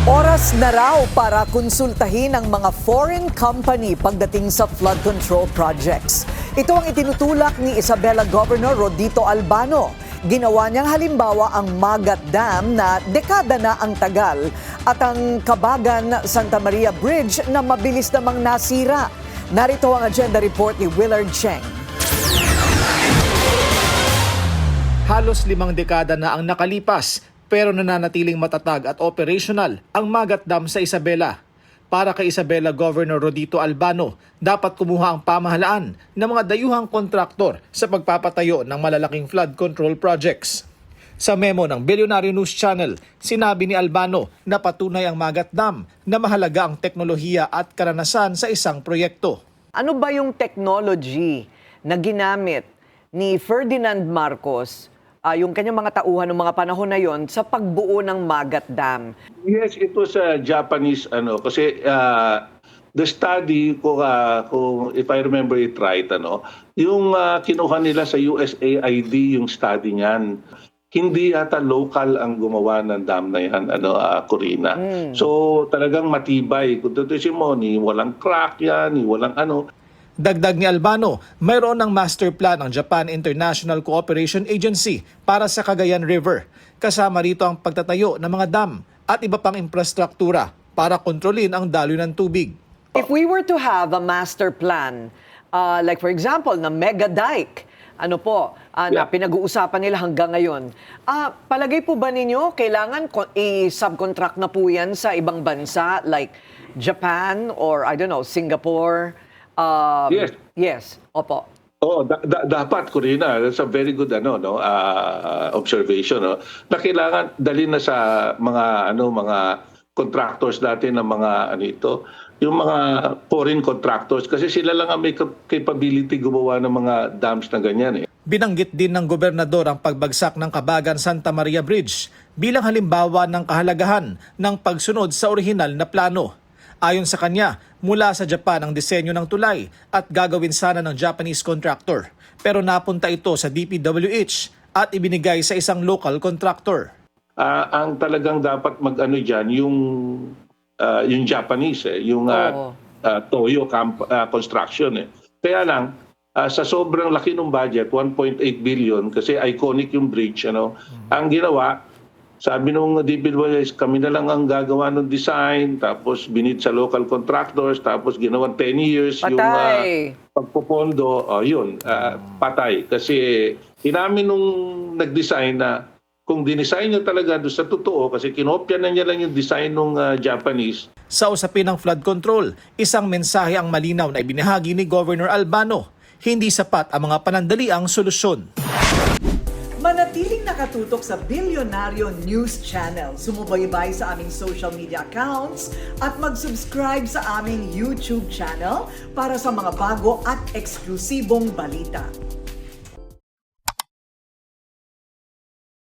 Oras na raw para konsultahin ang mga foreign company pagdating sa flood control projects. Ito ang itinutulak ni Isabela Governor Rodito Albano. Ginawa niyang halimbawa ang Magat Dam na dekada na ang tagal at ang Kabagan Santa Maria Bridge na mabilis namang nasira. Narito ang agenda report ni Willard Cheng. Halos 5 dekada na ang nakalipas pero nananatiling matatag at operational ang Magat Dam sa Isabela. Para kay Isabela Governor Rodito Albano, dapat kumuha ang pamahalaan ng mga dayuhang kontraktor sa pagpapatayo ng malalaking flood control projects. Sa memo ng Billionaire News Channel, sinabi ni Albano na patunay ang Magat Dam na mahalaga ang teknolohiya at karanasan sa isang proyekto. Ano ba yung technology na ginamit ni Ferdinand Marcos, yung kanyang mga tauhan ng mga panahon na yon sa pagbuo ng Magat Dam? Yes, it was a Japanese kasi the study kung if I remember it right yung kinuha nila sa USAID yung study niyan. Hindi yata local ang gumawa ng dam na yan, Corina. So talagang matibay. Kung tutusin mo, ni walang crack yan, ni walang Dagdag ni Albano, mayroon ng master plan ng Japan International Cooperation Agency para sa Cagayan River. Kasama rito ang pagtatayo ng mga dam at iba pang infrastruktura para kontrolin ang daloy ng tubig. If we were to have a master plan, like for example, na mega dike, na pinag-uusapan nila hanggang ngayon, palagay po ba ninyo kailangan i-subcontract na po yan sa ibang bansa like Japan or I don't know, Singapore? Yes. Yes, opo. Dapat, Corina. That's a very good observation. Na kailangan dalhin na sa mga contractors natin ng mga yung mga foreign contractors kasi sila lang ang may capability gumawa ng mga dams na ganyan. Binanggit din ng gobernador ang pagbagsak ng Kabagan Santa Maria Bridge bilang halimbawa ng kahalagahan ng pagsunod sa orihinal na plano. Ayon sa kanya, mula sa Japan ang disenyo ng tulay at gagawin sana ng Japanese contractor. Pero napunta ito sa DPWH at ibinigay sa isang local contractor. Ang talagang dapat dyan, yung Japanese, yung Toyo Construction. Kaya lang, sa sobrang laki ng budget, 1.8 billion, kasi iconic yung bridge, ang ginawa, sabi nung DPWH, kami na lang ang gagawa ng design, tapos binid sa local contractors, tapos ginawa 10 years patay. Yung pagpupondo, patay. Kasi inamin nung nag-design na kung dinesign nyo talaga doon sa totoo, kasi kinopya na niya lang yung design ng Japanese. Sa usapin ng flood control, isang mensahe ang malinaw na ibinahagi ni Governor Albano. Hindi sapat ang mga panandaliang solusyon. Manatiling nakatutok sa Billionaire News Channel. Sumubaybay sa aming social media accounts at mag-subscribe sa aming YouTube channel para sa mga bago at eksklusibong balita.